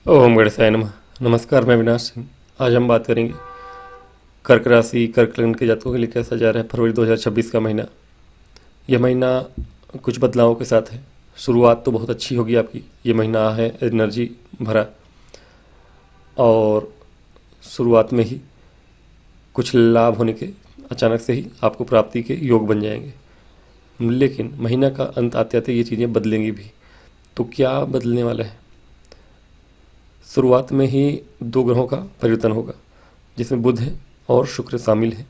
ओम गणेशाय नमः। नमस्कार, मैं अविनाश सिंह। आज हम बात करेंगे कर्क राशि, कर्क लग्न के जातकों के लिए कैसा जा रहा है फरवरी 2026 का महीना। यह महीना कुछ बदलावों के साथ है। शुरुआत तो बहुत अच्छी होगी आपकी। ये महीना है एनर्जी भरा, और शुरुआत में ही कुछ लाभ होने के अचानक से ही आपको प्राप्ति के योग बन जाएंगे। लेकिन महीना का अंत आते आते ये चीज़ें बदलेंगी भी। तो क्या बदलने वाला है? शुरुआत में ही दो ग्रहों का परिवर्तन होगा, जिसमें बुध है और शुक्र शामिल है।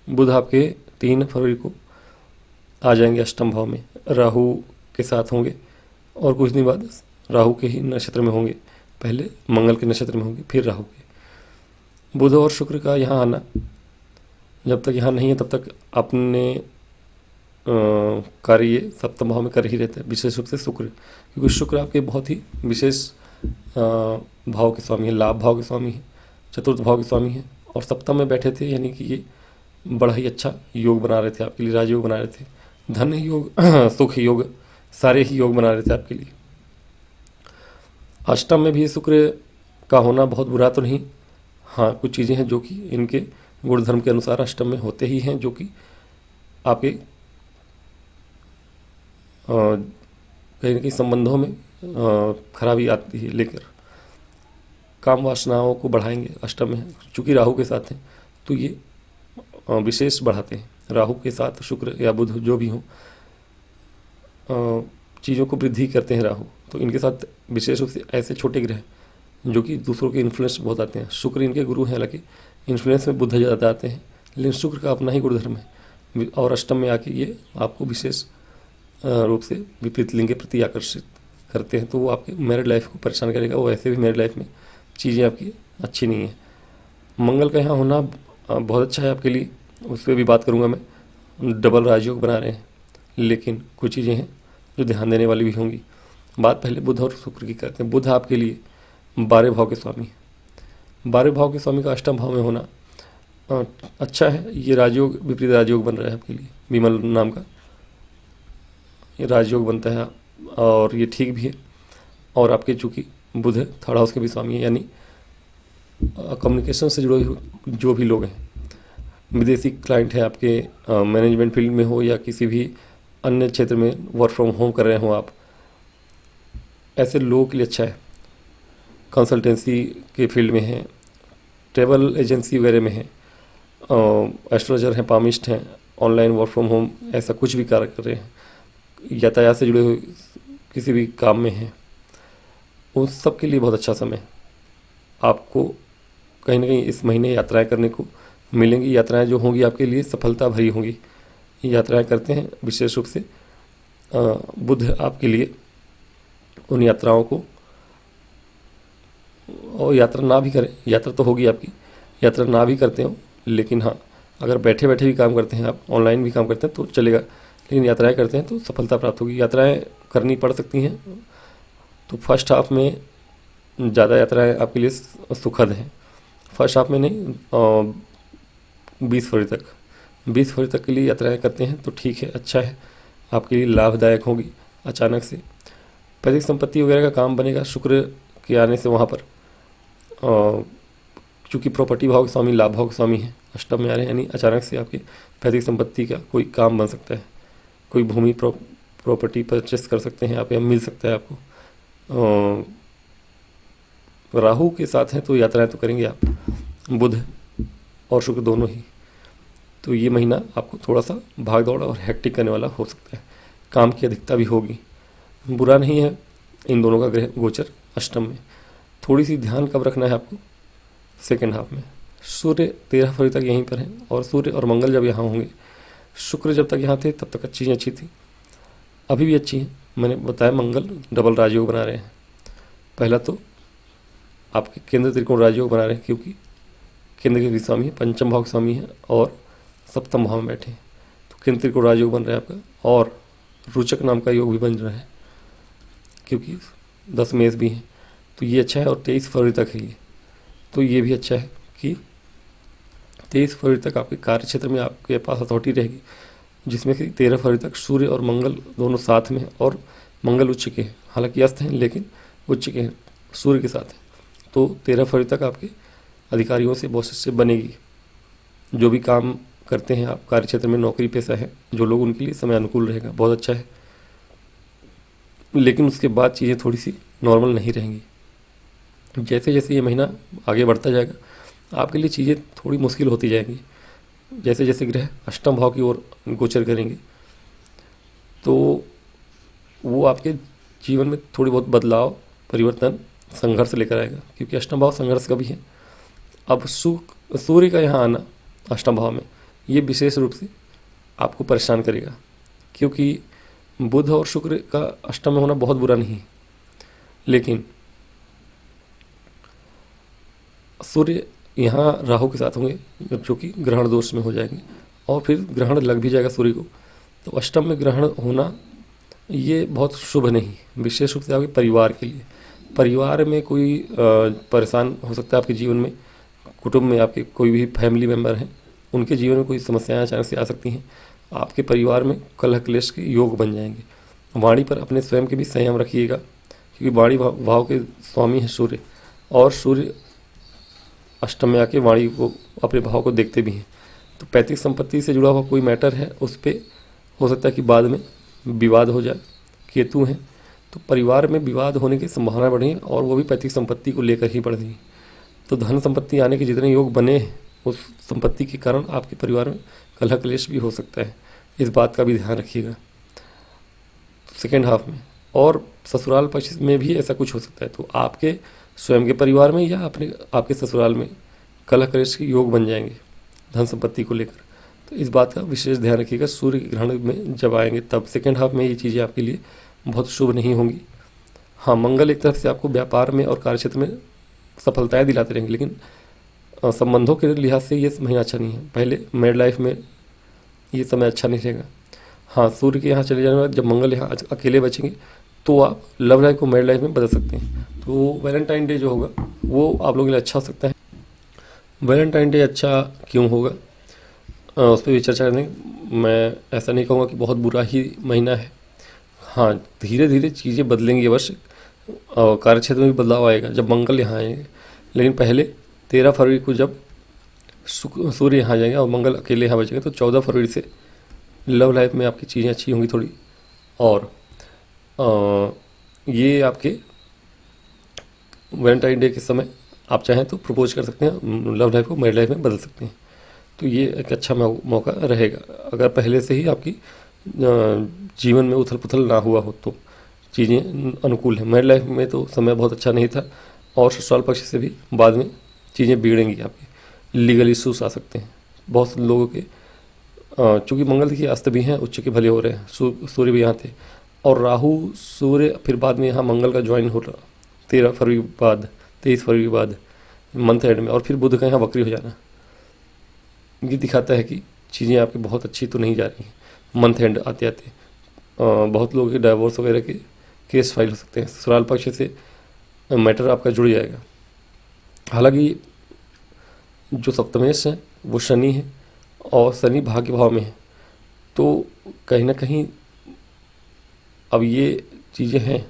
बुध आपके 3 फरवरी को आ जाएंगे अष्टम भाव में, राहु के साथ होंगे, और कुछ दिन बाद राहु के ही नक्षत्र में होंगे। पहले मंगल के नक्षत्र में होंगे, फिर राहु के। बुध और शुक्र का यहाँ आना जब तक यहाँ नहीं है तब तक अपने कार्य सप्तम भाव में कर ही रहते हैं, विशेष रूप से शुक्र, क्योंकि शुक्र आपके बहुत ही विशेष भाव के स्वामी है, लाभ भाव के स्वामी है, चतुर्थ भाव के स्वामी है, और सप्तम में बैठे थे, यानी कि ये बड़ा ही अच्छा योग बना रहे थे आपके लिए, राजयोग बना रहे थे, धन योग सुख योग, सारे ही योग बना रहे थे आपके लिए। अष्टम में भी शुक्र का होना बहुत बुरा तो नहीं। हाँ, कुछ चीज़ें हैं जो कि इनके गुणधर्म के अनुसार अष्टम में होते ही हैं, जो कि आपके कहीं न कहीं संबंधों में खराबी आती है लेकर, काम वासनाओं को बढ़ाएंगे। अष्टम में चूँकि राहु के साथ हैं तो ये विशेष बढ़ाते हैं। राहु के साथ शुक्र या बुध जो भी हों, चीज़ों को वृद्धि करते हैं राहु। तो इनके साथ विशेष रूप से ऐसे छोटे ग्रह जो कि दूसरों के इन्फ्लुएंस बहुत आते हैं। शुक्र इनके गुरु हैं, हालांकि इन्फ्लुएंस में बुध ज़्यादा आते हैं, लेकिन शुक्र का अपना ही गुणधर्म है, और अष्टम में आके ये आपको विशेष रूप से विपरीत लिंग के प्रति आकर्षित करते हैं। तो वो आपके मैरिड लाइफ को परेशान करेगा। वो वैसे भी मैरिड लाइफ में चीज़ें आपकी अच्छी नहीं है। मंगल का यहाँ होना बहुत अच्छा है आपके लिए, उस पर भी बात करूँगा मैं। डबल राजयोग बना रहे हैं, लेकिन कुछ चीज़ें हैं जो ध्यान देने वाली भी होंगी। बात पहले बुध और शुक्र की करते हैं। बुध आपके लिए 12 भाव के स्वामी है। 12 भाव के स्वामी का अष्टम भाव में होना अच्छा है। ये राजयोग, विपरीत राजयोग बन रहा है आपके लिए। विमल नाम का ये राजयोग बनता है, और ये ठीक भी है। और आपके चूँकि बुध है, थर्ड हाउस के भी स्वामी है, यानी कम्युनिकेशन से जुड़े हुए जो भी लोग हैं, विदेशी क्लाइंट हैं आपके, मैनेजमेंट फील्ड में हो या किसी भी अन्य क्षेत्र में वर्क फ्रॉम होम कर रहे हो आप, ऐसे लोगों के लिए अच्छा है। कंसल्टेंसी के फील्ड में हैं, ट्रैवल एजेंसी वगैरह में हैं, एस्ट्रोलॉजर हैं, पामिस्ट हैं, ऑनलाइन वर्क फ्रॉम होम ऐसा कुछ भी कार्य कर रहे हैं, यातायात से जुड़े हुए किसी भी काम में हैं, उस सब के लिए बहुत अच्छा समय है। आपको कहीं ना कहीं इस महीने यात्राएं करने को मिलेंगी। यात्राएं जो होंगी आपके लिए सफलता भरी होंगी। यात्राएं करते हैं विशेष रूप से बुध आपके लिए उन यात्राओं को, और यात्रा ना भी करें, यात्रा तो होगी आपकी, यात्रा ना भी करते हो, लेकिन हाँ, अगर बैठे बैठे भी काम करते हैं आप, ऑनलाइन भी काम करते हैं तो चलेगा, लेकिन यात्राएं करते हैं तो सफलता प्राप्त होगी। यात्राएं करनी पड़ सकती हैं, तो फर्स्ट हाफ में ज़्यादा यात्राएं आपके लिए सुखद हैं। फर्स्ट हाफ में नहीं, 20 फरवरी तक, 20 फरवरी तक के लिए यात्राएं करते हैं तो ठीक है, अच्छा है, आपके लिए लाभदायक होगी। अचानक से पैतृक संपत्ति वगैरह का काम बनेगा शुक्र के आने से वहाँ पर, चूँकि प्रॉपर्टी भाव के स्वामी लाभ भाव के स्वामी है, अष्टम में आ रहे हैं, यानी अचानक से आपके पैतृक संपत्ति का कोई काम बन सकता है। कोई भूमि प्रॉपर्टी परचेस कर सकते हैं आप, या मिल सकता है आपको। राहु के साथ हैं तो यात्राएं तो करेंगे आप, बुध और शुक्र दोनों ही। तो ये महीना आपको थोड़ा सा भाग दौड़ और हेक्टिक करने वाला हो सकता है, काम की अधिकता भी होगी। बुरा नहीं है इन दोनों का ग्रह गोचर अष्टम में। थोड़ी सी ध्यान कब रखना है आपको? सेकेंड हाफ में। सूर्य 13 फरवरी तक यहीं पर हैं, और सूर्य और मंगल जब यहाँ होंगे, शुक्र जब तक यहाँ थे तब तक चीज़ें अच्छी थी, अभी भी अच्छी हैं। मैंने बताया मंगल डबल राजयोग बना रहे हैं। पहला तो आपके केंद्र त्रिकोण राजयोग बना रहे हैं, क्योंकि केंद्र के भी स्वामी है, पंचम भाव के स्वामी है, और सप्तम भाव में बैठे हैं, तो केंद्र त्रिकोण राजयोग बन रहा है आपका। और रोचक नाम का योग भी बन रहा है, क्योंकि 10 मेष भी हैं, तो ये अच्छा है। और 23 फरवरी तक है ये, तो ये भी अच्छा है कि 23 फरवरी तक आपके कार्य क्षेत्र में आपके पास अथॉरिटी रहेगी, जिसमें कि 13 फरवरी तक सूर्य और मंगल दोनों साथ में हैं, और मंगल उच्च के हैं, हालांकि अस्त हैं लेकिन उच्च के हैं, सूर्य के साथ हैं। तो 13 फरवरी तक आपके अधिकारियों से बॉसेस से बनेगी। जो भी काम करते हैं आप कार्य क्षेत्र में, नौकरी पेशा है जो लोग, उनके लिए समय अनुकूल रहेगा, बहुत अच्छा है। लेकिन उसके बाद चीज़ें थोड़ी सी नॉर्मल नहीं रहेंगी। जैसे जैसे ये महीना आगे बढ़ता जाएगा आपके लिए चीज़ें थोड़ी मुश्किल होती जाएंगी। जैसे जैसे ग्रह अष्टम भाव की ओर गोचर करेंगे तो वो आपके जीवन में थोड़ी बहुत बदलाव, परिवर्तन, संघर्ष लेकर आएगा, क्योंकि अष्टम भाव संघर्ष का भी है। अब सूर्य का यहाँ आना अष्टम भाव में ये विशेष रूप से आपको परेशान करेगा, क्योंकि बुध और शुक्र का अष्टम में होना बहुत बुरा नहीं है, लेकिन सूर्य यहाँ राहु के साथ होंगे जो कि ग्रहण दोष में हो जाएंगे, और फिर ग्रहण लग भी जाएगा सूर्य को। तो अष्टम में ग्रहण होना ये बहुत शुभ नहीं, विशेष रूप से आपके परिवार के लिए। परिवार में कोई परेशान हो सकता है आपके जीवन में, कुटुंब में आपके कोई भी फैमिली मेम्बर हैं, उनके जीवन में कोई समस्याएं अचानक से आ सकती हैं। आपके परिवार में कलह क्लेश के योग बन जाएंगे। वाणी पर अपने स्वयं के भी संयम रखिएगा, क्योंकि वाणी भाव के स्वामी है सूर्य, और सूर्य अष्टम में आके वाणी को, अपने भाव को देखते भी हैं। तो पैतृक संपत्ति से जुड़ा हुआ कोई मैटर है उस पर हो सकता है कि बाद में विवाद हो जाए। केतु हैं तो परिवार में विवाद होने की संभावना बढ़ी, और वो भी पैतृक संपत्ति को लेकर ही बढ़ रही। तो धन संपत्ति आने के जितने योग बने हैं उस संपत्ति के कारण आपके परिवार में कलह क्लेश भी हो सकता है, इस बात का भी ध्यान रखिएगा सेकेंड हाफ में। और ससुराल पक्ष में भी ऐसा कुछ हो सकता है, तो आपके स्वयं के परिवार में या आपके ससुराल में कलह क्लेश के योग बन जाएंगे धन संपत्ति को लेकर। तो इस बात का विशेष ध्यान रखिएगा। सूर्य ग्रहण में जब आएंगे तब सेकेंड हाफ में ये चीज़ें आपके लिए बहुत शुभ नहीं होंगी। हाँ, मंगल एक तरफ से आपको व्यापार में और कार्यक्षेत्र में सफलताएं दिलाते रहेंगे, लेकिन संबंधों के लिहाज से ये महीना अच्छा नहीं है। पहले मैरिड लाइफ में ये समय अच्छा नहीं रहेगा। हाँ, सूर्य के यहाँ चले जाने के बाद जब मंगल यहाँ अकेले बचेंगे तो आप लव लाइफ को मैरिड लाइफ में बदल सकते हैं। तो वैलेंटाइन डे जो होगा वो आप लोगों के लिए अच्छा हो सकता है। वैलेंटाइन डे अच्छा क्यों होगा उस पर भी चर्चा करेंगे। मैं ऐसा नहीं कहूँगा कि बहुत बुरा ही महीना है। हाँ, धीरे धीरे चीज़ें बदलेंगी, अवश्य कार्यक्षेत्र में भी बदलाव आएगा जब मंगल यहाँ आएंगे। लेकिन पहले 13 फरवरी को जब सूर्य यहाँ जाएंगे और मंगल अकेले यहाँ बचेंगे तो 14 फरवरी से लव लाइफ में आपकी चीज़ें अच्छी होंगी थोड़ी। और ये आपके वैलेंटाइन डे के समय आप चाहें तो प्रपोज कर सकते हैं, लव लाइफ को मैरिड लाइफ में बदल सकते हैं। तो ये एक अच्छा मौका रहेगा अगर पहले से ही आपकी जीवन में उथल पुथल ना हुआ हो तो चीज़ें अनुकूल हैं। मैरिड लाइफ में तो समय बहुत अच्छा नहीं था, और ससुराल पक्ष से भी बाद में चीज़ें बिगड़ेंगी आपकी, लीगल इश्यूज आ सकते हैं बहुत लोगों के। चूँकि मंगल देखिए अस्त भी हैं, उच्च के भले हो रहे हैं, सूर्य भी यहाँ थे, और राहु सूर्य फिर बाद में यहाँ मंगल का ज्वाइन हो रहा 13 फरवरी के बाद, 23 फरवरी के बाद मंथ एंड में, और फिर बुध का यहाँ वक्री हो जाना। ये दिखाता है कि चीज़ें आपकी बहुत अच्छी तो नहीं जा रही हैं। मंथ एंड आते आते बहुत लोगों के डाइवोर्स वगैरह के केस फाइल हो सकते हैं। ससुराल पक्ष से मैटर आपका जुड़ जाएगा। हालांकि जो सप्तमेश है वो शनि है, और शनि भाग्य भाव में है, तो कहीं ना कहीं अब ये चीज़ें हैं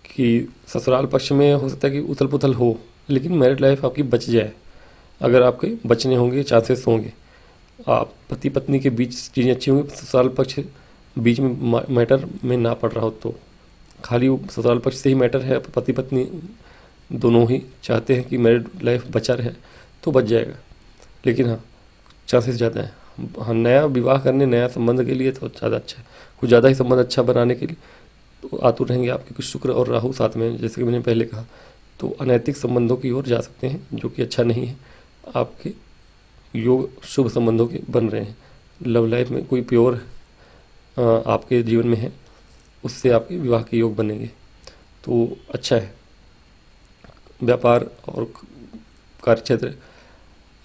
कि ससुराल पक्ष में हो सकता है कि उथल पुथल हो, लेकिन मैरिड लाइफ आपकी बच जाए। अगर आपके बचने होंगे, चांसेस होंगे, आप पति पत्नी के बीच चीज़ें अच्छी होंगी, ससुराल पक्ष बीच में मैटर में ना पड़ रहा हो तो। खाली ससुराल पक्ष से ही मैटर है, पति पत्नी दोनों ही चाहते हैं कि मैरिड लाइफ बचा रहे तो बच जाएगा, लेकिन हाँ चांसेस ज़्यादा है। हाँ, नया विवाह करने, नया संबंध के लिए तो ज़्यादा अच्छा है, कुछ ज़्यादा ही संबंध अच्छा बनाने के लिए तो आतुर रहेंगे आपके कुछ शुक्र और राहु साथ में, जैसे कि मैंने पहले कहा। तो अनैतिक संबंधों की ओर जा सकते हैं जो कि अच्छा नहीं है। आपके योग शुभ संबंधों के बन रहे हैं। लव लाइफ में कोई प्योर आपके जीवन में है, उससे आपके विवाह के योग बनेंगे तो अच्छा है। व्यापार और कार्यक्षेत्र,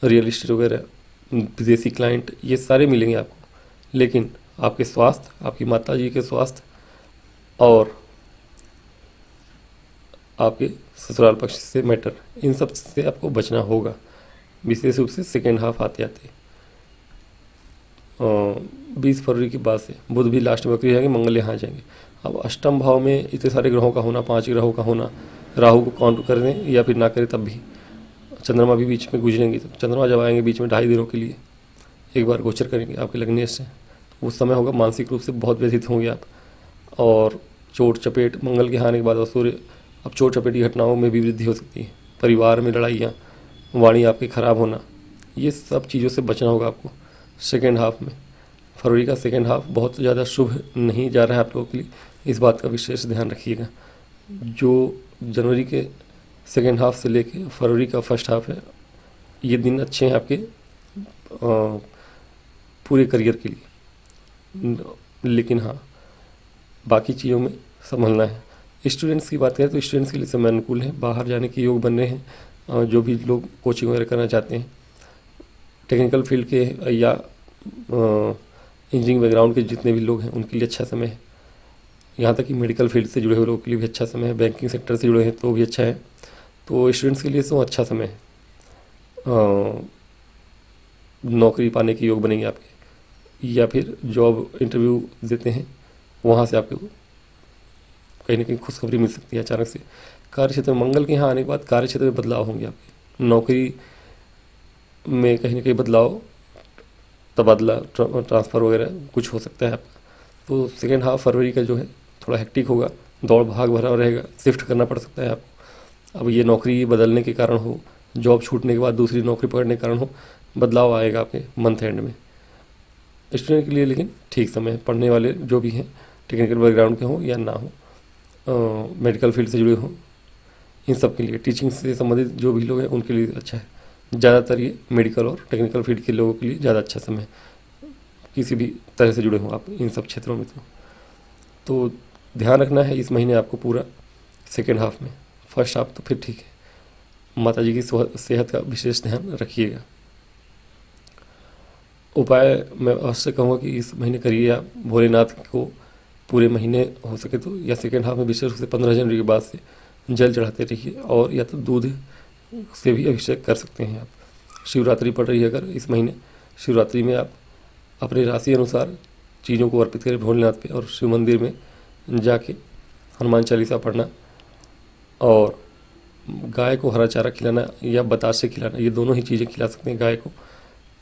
रियल इस्टेट वगैरह, विदेशी क्लाइंट, ये सारे मिलेंगे आपको, लेकिन आपके स्वास्थ्य, आपकी माता जी के स्वास्थ्य और आपके ससुराल पक्ष से मैटर, इन सब से आपको बचना होगा, विशेष रूप से सेकेंड हाफ आते आते 20 फरवरी के बाद से बुध भी लास्ट में वक्री जाएंगे, मंगल यहाँ आ जाएंगे। अब अष्टम भाव में इतने सारे ग्रहों का होना, 5 ग्रहों का होना, राहु को काउंट कर दें या फिर ना करें तब भी चंद्रमा भी बीच में गुजरेंगे, तो चंद्रमा जब आएंगे बीच में 2.5 दिनों के लिए एक बार गोचर करेंगे आपके लग्नेश से, तो उस समय होगा मानसिक रूप से बहुत व्यथित होंगे आप। और चोट चपेट मंगल के आने के बाद और सूर्य, अब चोट चपेट की घटनाओं में भी वृद्धि हो सकती है, परिवार में लड़ाइयाँ, वाणी आपकी खराब होना, ये सब चीज़ों से बचना होगा आपको सेकेंड हाफ में। फरवरी का सेकेंड हाफ बहुत ज़्यादा शुभ नहीं जा रहा है आप लोगों के लिए, इस बात का विशेष ध्यान रखिएगा। जो जनवरी के सेकेंड हाफ से लेके फरवरी का फर्स्ट हाफ है, ये दिन अच्छे हैं आपके पूरे करियर के लिए, लेकिन हाँ बाकी चीज़ों में संभलना है। स्टूडेंट्स की बात करें तो स्टूडेंट्स के लिए समय अनुकूल है, बाहर जाने के योग बन रहे हैं। जो भी लोग कोचिंग वगैरह करना चाहते हैं, टेक्निकल फील्ड के या इंजीनियरिंग बैकग्राउंड के जितने भी लोग हैं उनके लिए अच्छा समय है। यहाँ तक कि मेडिकल फील्ड से जुड़े हुए लोगों के लिए भी अच्छा समय है, बैंकिंग सेक्टर से जुड़े हैं तो भी अच्छा है। तो स्टूडेंट्स के लिए तो अच्छा समय है, नौकरी पाने के योग बनेंगे आपके, या फिर जॉब इंटरव्यू देते हैं वहाँ से आपको कहीं ना कहीं खुशखबरी मिल सकती है अचानक से। कार्य क्षेत्र में मंगल के यहाँ आने के बाद कार्य क्षेत्र में बदलाव होंगे आपके, नौकरी में कहीं ना कहीं बदलाव, तबादला, ट्रांसफ़र वगैरह कुछ हो सकता है आपका। तो सेकेंड हाफ फरवरी का जो है थोड़ा हेक्टिक होगा, दौड़ भाग भरा रहेगा, शिफ्ट करना पड़ सकता है आपको। अब ये नौकरी बदलने के कारण हो, जॉब छूटने के बाद दूसरी नौकरी पकड़ने के कारण हो, बदलाव आएगा आपके मंथ एंड में। स्टूडेंट के लिए लेकिन ठीक समय है, पढ़ने वाले जो भी हैं टेक्निकल बैकग्राउंड के हों या ना हो, मेडिकल फील्ड से जुड़े हों, इन सब के लिए, टीचिंग से संबंधित जो भी लोग हैं उनके लिए अच्छा है। ज़्यादातर ये मेडिकल और टेक्निकल फील्ड के लोगों के लिए ज़्यादा अच्छा समय है, किसी भी तरह से जुड़े हों आप इन सब क्षेत्रों में। तो ध्यान रखना है इस महीने आपको पूरा सेकेंड हाफ में। फर्स्ट हाफ तो फिर ठीक है, माता जी की सेहत का विशेष ध्यान रखिएगा। उपाय मैं अवश्य कहूँगा कि इस महीने करिए आप भोलेनाथ को पूरे महीने हो सके तो, या सेकेंड हाफ में विशेष रूप से 15 जनवरी के बाद से जल चढ़ाते रहिए, और या तो दूध से भी अभिषेक कर सकते हैं आप। शिवरात्रि पड़ रही है अगर इस महीने, शिवरात्रि में आप अपनी राशि अनुसार चीज़ों को अर्पित करें भोलेनाथ पे, और शिव मंदिर में जाके हनुमान चालीसा पढ़ना और गाय को हरा चारा खिलाना या बतासे खिलाना, ये दोनों ही चीज़ें खिला सकते हैं गाय को,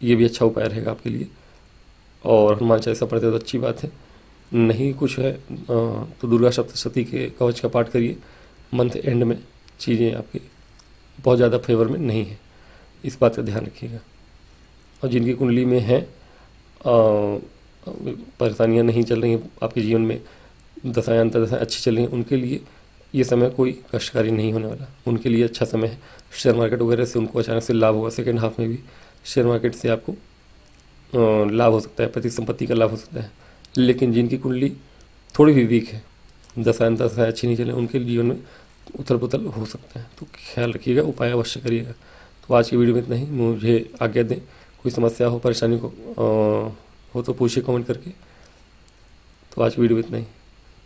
ये भी अच्छा उपाय रहेगा आपके लिए। और हनुमान चालीसा पढ़ते तो अच्छी बात है, नहीं कुछ है तो दुर्गा सप्तशती के कवच का पाठ करिए। मंथ एंड में चीज़ें आपकी बहुत ज़्यादा फेवर में नहीं है, इस बात का ध्यान रखिएगा। और जिनकी कुंडली में है परेशानियां नहीं चल रही हैं आपके जीवन में, दशाएं अंतर्दशाएं अच्छी चल रही हैं, उनके लिए ये समय कोई कष्टकारी नहीं होने वाला, उनके लिए अच्छा समय है। शेयर मार्केट वगैरह से उनको अचानक से लाभ होगा, सेकेंड हाफ में भी शेयर मार्केट से आपको लाभ हो सकता है, प्रतिसंपत्ति का लाभ हो सकता है। लेकिन जिनकी कुंडली थोड़ी भी वीक है, दशाएं अच्छी नहीं चले, उनके जीवन में उथल पुथल हो सकता है, तो ख्याल रखिएगा, उपाय अवश्य करिएगा। तो आज की वीडियो में इतना ही, मुझे आज्ञा दें। कोई समस्या हो, परेशानी को हो तो पूछिए कमेंट करके। तो आज की वीडियो में इतना ही,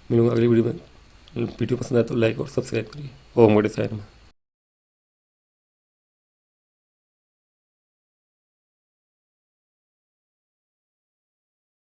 मिलूंगा अगली वीडियो में। वीडियो पसंद आए तो लाइक और सब्सक्राइब करिए। ओम गणेशाय नमः।